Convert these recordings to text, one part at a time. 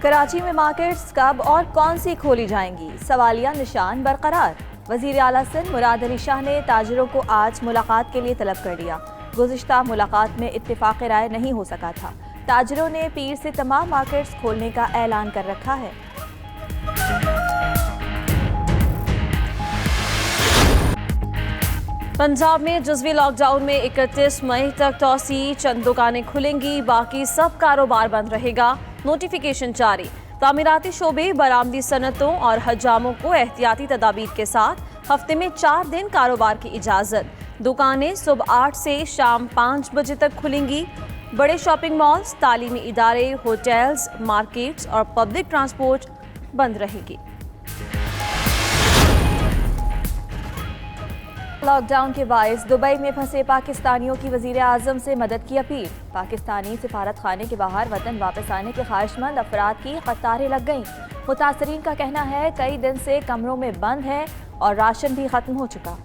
कराची में मार्केट्स कब और कौन सी खोली जाएंगी, सवालिया निशान बरकरार। वजीर आला सिंध मुराद अली शाह ने ताजिरों को आज मुलाकात के लिए तलब कर लिया। गुज़िश्ता मुलाकात में इत्तिफाक़ राय नहीं हो सका था। ताजिरों ने पीर से तमाम मार्केट्स खोलने का ऐलान कर रखा है। पंजाब में जुज़वी लॉकडाउन में 31 मई तक तौसी, चंद दुकानें खुलेंगी, बाकी सब कारोबार बंद रहेगा। नोटिफिकेशन जारी। तामीराती शोबे, बरामदी सनतों और हजामों को एहतियाती तदाबीर के साथ हफ्ते में 4 दिन कारोबार की इजाज़त। दुकानें सुबह 8 से शाम 5 बजे तक खुलेंगी। बड़े शॉपिंग मॉल्स, तालीमी इदारे, होटल्स, मार्केट्स और पब्लिक ट्रांसपोर्ट बंद रहेगी। लॉकडाउन के बायस दुबई में फंसे पाकिस्तानियों की वजीर आजम से मदद की अपील। पाकिस्तानी सिफारत खाने के बाहर वतन वापस आने के ख्वाहिशमंद अफराद की कतारें लग गईं। मुतासरीन का कहना है कई दिन से कमरों में बंद है और राशन भी खत्म हो चुका।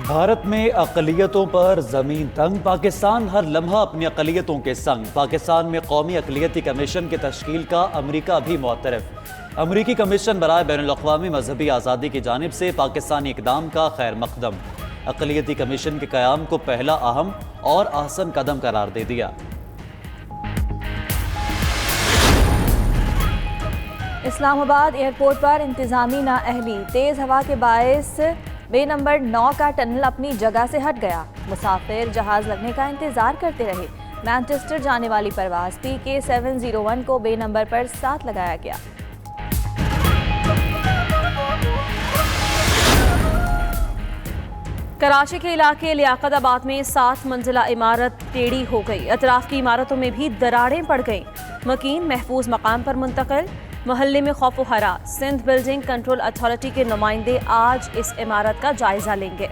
भारत में अक़लियतों पर ज़मीन तंग, पाकिस्तान हर लम्हा अपनी अक़लियतों के संग। पाकिस्तान में कौमी अक़लियती कमीशन की तश्कील का अमरीका भी मुअतरफ़। अमरीकी कमीशन बराए बैनुल-अक़वामी मजहबी आज़ादी की जानिब से पाकिस्तानी इक़दाम का खैर मक़दम। अक़लियती कमीशन के क़याम को पहला अहम और अहसन कदम करार दे दिया। इस्लामाबाद एयरपोर्ट पर इंतज़ामी नाअहली, तेज़ हवा के बायस बे नंबर 9 का टनल अपनी जगह से हट गया। मुसाफिर जहाज लगने का इंतजार करते रहे। मैनचेस्टर जाने वाली परवाज PK 701 को बे नंबर पर 7 लगाया गया। कराची के इलाके लियाकताबाद में 7 मंजिला इमारत टेढ़ी हो गई। अतराफ की इमारतों में भी दरारें पड़ गईं। मकीन महफूज मकाम पर मुंतकिल। मोहल्ले में खौफ हरा। सिंध बिल्डिंग कंट्रोल अथॉरिटी के नुमाइंदे आज इस इमारत का जायजा लेंगे।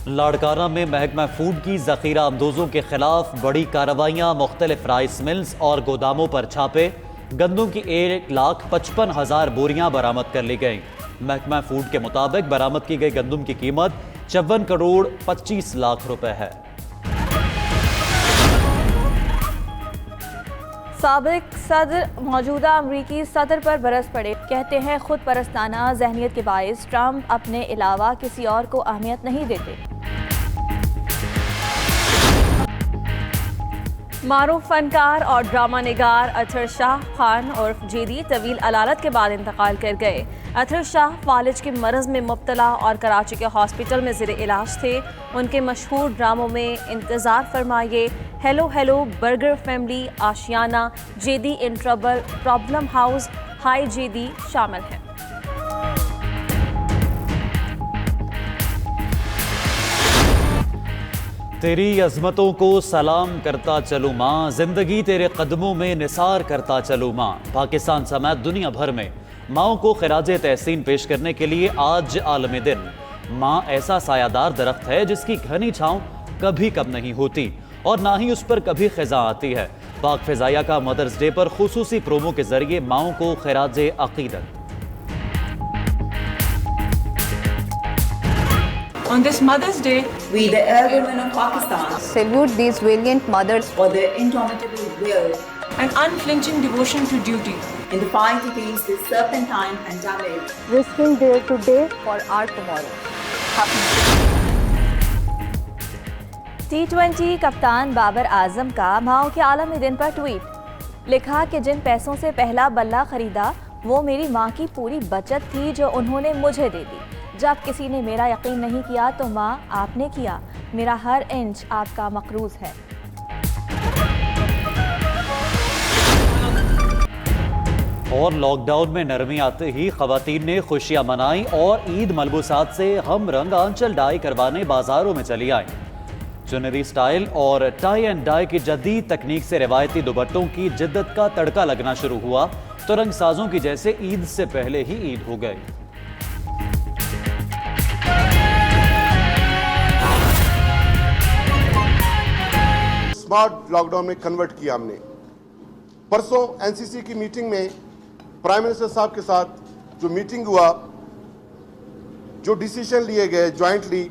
लाड़काना में महकमा फूड की ज़ख़ीरा अंदोज़ों के खिलाफ बड़ी कार्रवाइयाँ। मुख्तलिफ राइस मिल्स और गोदामों पर छापे। गंदम की 1,55,000 बोरियां बरामद कर ली गईं। महकमा फूड के मुताबिक बरामद की गई गंदम की कीमत 54 करोड़ 25 लाख रुपए है। साबिक सदर मौजूदा अमरीकी सदर पर बरस पड़े। कहते हैं खुद परस्ताना जहनियत के बायस ट्रंप अपने अलावा किसी और को अहमियत नहीं देते। मारूफ फनकार और ड्रामा निगार अतर शाह खान उर्फ जेदी तवील अलालत के बाद इंतकाल कर गए। अतर शाह फालिज के मरज़ में मुब्तला और कराची के हॉस्पिटल में ज़ेर इलाज थे। उनके मशहूर ड्रामों में इंतज़ार फरमाइए, hello hello, burger family, Aashiyana, Jedi in trouble, problem house, hi Jedi शामिल हैं। तेरी अज़मतों को सलाम करता चलूँ माँ, जिंदगी तेरे कदमों में निसार करता चलूँ माँ। पाकिस्तान समेत दुनिया भर में माओं को खिराजे तहसीन पेश करने के लिए आज आलमी दिन। माँ ऐसा सायादार दरख्त है जिसकी घनी छाँव कभी कम नहीं होती और ना ही उस पर कभी खिज़ा आती है। पाक फ़िज़ाइया का मदर्स डे पर खुसूसी प्रोमो के जरिए माओं को खिराजे अक़ीदत। On this Mother's Day, we, the elder women of Pakistan, salute these valiant mothers for their indomitable will and unflinching devotion to duty in the fight against this serpentine pandemic, risking their today for our tomorrow. T20 कप्तान बाबर आजम का माओ के आलमी दिन पर tweet. लिखा कि जिन पैसों से पहला बल्ला खरीदा वो मेरी माँ की पूरी बचत थी जो उन्होंने मुझे दे दी। जब किसी ने मेरा यकीन नहीं किया तो माँ आपने किया। मेरा हर इंच आपका मकरूज है। और लॉकडाउन में नरमी आते ही खवातीन ने खुशियां मनाई और ईद मलबूसात से हम रंग आंचल डाई करवाने बाजारों में चली आई। चुनरी स्टाइल और टाई एंड डाई की जदीद तकनीक से रिवायती दुपट्टों की जिद्दत का तड़का लगना शुरू हुआ तो रंगसाजों की जैसे ईद से पहले ही ईद हो गई। स्मार्ट लॉकडाउन में कन्वर्ट किया हमने। परसों एनसीसी की मीटिंग में प्राइम मिनिस्टर साहब के साथ जो मीटिंग हुआ जो डिसीजन लिए गए जॉइंटली,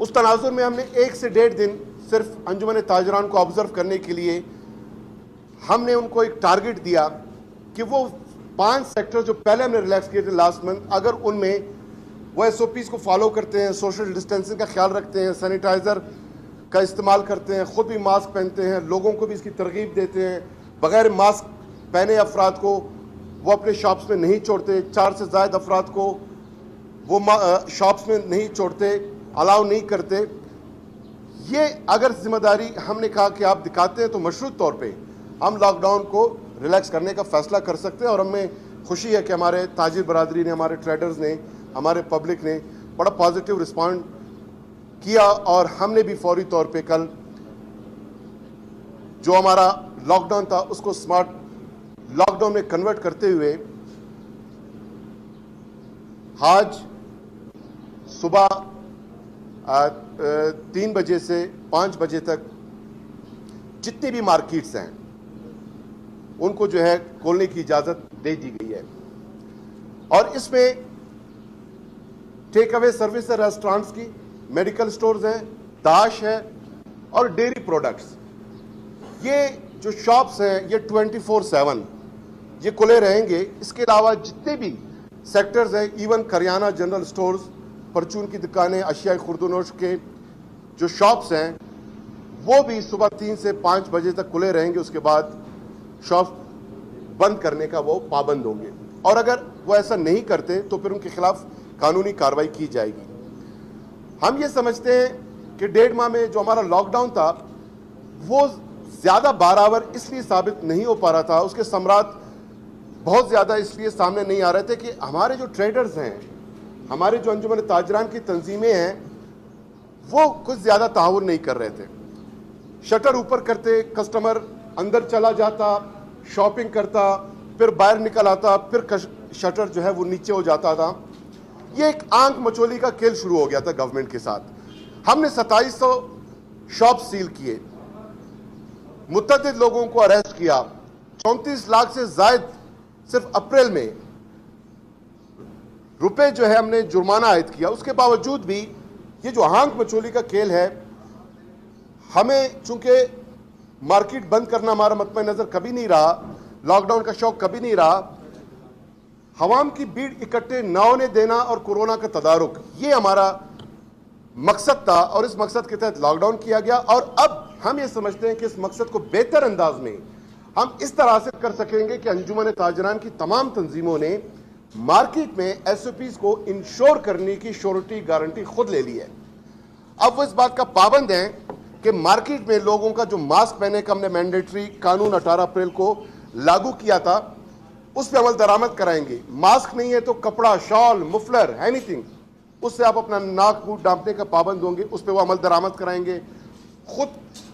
उस तनाजुर में हमने 1 से 1.5 दिन सिर्फ अंजुमन ताजरान को ऑब्जर्व करने के लिए हमने उनको एक टारगेट दिया कि वो 5 सेक्टर जो पहले हमने रिलैक्स किए थे लास्ट मंथ, अगर उनमें वो SOPs को फॉलो करते हैं, सोशल डिस्टेंसिंग का ख्याल रखते हैं, सैनिटाइज़र का इस्तेमाल करते हैं, ख़ुद भी मास्क पहनते हैं, लोगों को भी इसकी तरगीब देते हैं, बग़ैर मास्क पहने अफराद को वो अपने शॉप्स में नहीं छोड़ते, 4 से ज़ायद अफराद को वो शॉप्स में नहीं छोड़ते, अलाउ नहीं करते। ये अगर जिम्मेदारी हमने कहा कि आप दिखाते हैं तो मशरूत तौर पे हम लॉकडाउन को रिलैक्स करने का फ़ैसला कर सकते हैं। और हमें खुशी है कि हमारे ताजिर बरादरी ने, हमारे ट्रेडर्स ने, हमारे पब्लिक ने बड़ा पॉजिटिव रिस्पॉन्ड किया और हमने भी फौरी तौर पे कल जो हमारा लॉकडाउन था उसको स्मार्ट लॉकडाउन में कन्वर्ट करते हुए आज सुबह 3 बजे से 5 बजे तक जितनी भी मार्केट्स हैं उनको जो है खोलने की इजाज़त दे दी गई है। और इसमें टेक अवे सर्विस है, रेस्टोरेंट्स की, मेडिकल स्टोर्स हैं, दाश है और डेयरी प्रोडक्ट्स। ये जो शॉप्स हैं ये 24/7 ये खुले रहेंगे। इसके अलावा जितने भी सेक्टर्स हैं, इवन करियाना जनरल स्टोर्स, परचून की दुकानें, अशिया खुर्दनोश के जो शॉप्स हैं वो भी सुबह 3 से 5 बजे तक खुले रहेंगे। उसके बाद शॉप बंद करने का वो पाबंद होंगे और अगर वो ऐसा नहीं करते तो फिर उनके खिलाफ कानूनी कार्रवाई की जाएगी। हम ये समझते हैं कि 1.5 माह में जो हमारा लॉकडाउन था वो ज़्यादा बारावर इसलिए साबित नहीं हो पा रहा था, उसके समरात बहुत ज़्यादा इसलिए सामने नहीं आ रहे थे कि हमारे जो ट्रेडर्स हैं, हमारे जो अंजुमन ताजरान की तंजीमें हैं वो कुछ ज़्यादा ताउन नहीं कर रहे थे। शटर ऊपर करते, कस्टमर अंदर चला जाता, शॉपिंग करता, फिर बाहर निकल आता, फिर शटर जो है वो नीचे हो जाता था। ये एक आंख मचोली का खेल शुरू हो गया था गवर्नमेंट के साथ। हमने 2700 शॉप सील किए, मुतअद्दिद लोगों को अरेस्ट किया, 34 लाख से जायद सिर्फ अप्रैल में रुपए जो है हमने जुर्माना आयद किया। उसके बावजूद भी ये जो आंख मचोली का खेल है, हमें चूंकि मार्केट बंद करना हमारा मतम नज़र कभी नहीं रहा, लॉकडाउन का शौक कभी नहीं रहा, हवाम की भीड़ इकट्ठे न होने देना और कोरोना का तदारुक, ये हमारा मकसद था और इस मकसद के तहत लॉकडाउन किया गया। और अब हम ये समझते हैं कि इस मकसद को बेहतर अंदाज में हम इस तरह से कर सकेंगे कि अंजुमन ताजरान की तमाम तंजीमों ने मार्केट में SOPs को इंश्योर करने की श्योरिटी गारंटी खुद ले ली है। अब वो इस बात का पाबंद है कि मार्केट में लोगों का जो मास्क पहने का हमने मैंडेटरी कानून 18 अप्रैल को लागू किया था उस पर अमल दरामद कराएंगे। मास्क नहीं है तो कपड़ा, शॉल, मुफलर, एनीथिंग, उससे आप अपना नाक मुंह ढांपने का पाबंद होंगे, उस पर वो अमल दरामद कराएंगे। खुद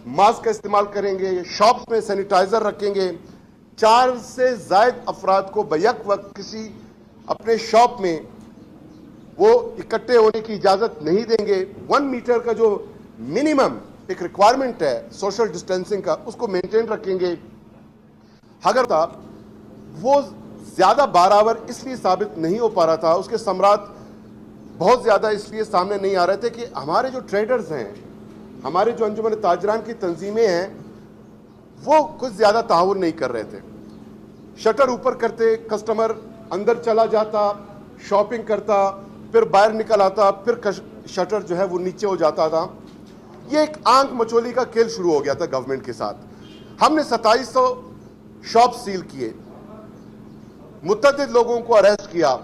मास्क का इस्तेमाल करेंगे, शॉप्स में सैनिटाइजर रखेंगे, 4 से जायद अफराद को बैक वक्त किसी अपने शॉप में वो इकट्ठे होने की इजाज़त नहीं देंगे। 1 मीटर का जो मिनिमम एक रिक्वायरमेंट है सोशल डिस्टेंसिंग का, उसको मेंटेन रखेंगे। अगर था वो ज़्यादा बारावर इसलिए साबित नहीं हो पा रहा था, उसके समरात बहुत ज़्यादा इसलिए सामने नहीं आ रहे थे कि हमारे जो ट्रेडर्स हैं, हमारे जो अंजुमन ताजरान की तंजीमें हैं वो कुछ ज़्यादा ताउन नहीं कर रहे थे। शटर ऊपर करते, कस्टमर अंदर चला जाता, शॉपिंग करता, फिर बाहर निकल आता, फिर शटर जो है वो नीचे हो जाता था। ये एक आंख मचोली का खेल शुरू हो गया था गवर्नमेंट के साथ। हमने 2700 शॉप सील किए, मुतअद्दिद लोगों को अरेस्ट किया,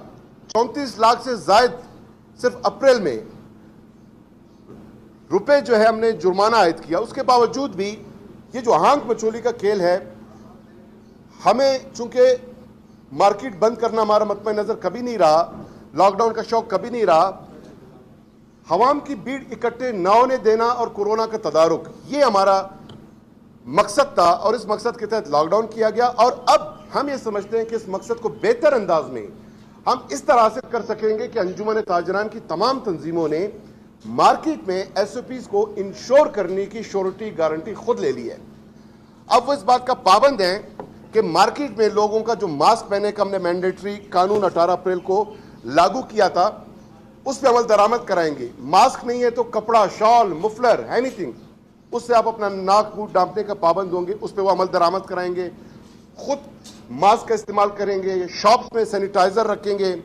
34 लाख से जायद सिर्फ अप्रैल में रुपए जो है हमने जुर्माना आयद किया। उसके बावजूद भी ये जो आंख मचोली का खेल है, हमें चूंकि मार्केट बंद करना हमारा मतम नज़र कभी नहीं रहा, लॉकडाउन का शौक कभी नहीं रहा, हवाम की भीड़ इकट्ठे न होने देना और कोरोना का तदारुक, ये हमारा मकसद था और इस मकसद के तहत लॉकडाउन किया गया। और अब हम ये समझते हैं कि इस मकसद को बेहतर अंदाज में हम इस तरह से कर सकेंगे कि अंजुमन ताजरान की तमाम तंजीमों ने मार्केट में SOPs को इंश्योर करने की श्योरिटी गारंटी खुद ले ली है। अब वो इस बात का पाबंद है कि मार्केट में लोगों का जो मास्क पहने का हमने मैंडेटरी कानून 18 अप्रैल को लागू किया था उस पर अमल दरामद कराएंगे। मास्क नहीं है तो कपड़ा, शॉल, मुफलर, एनीथिंग, उससे आप अपना नाक मुंह ढांपने का पाबंद होंगे, उस पर वो अमल दरामद कराएंगे। खुद मास्क का इस्तेमाल करेंगे, शॉप्स में सैनिटाइजर रखेंगे,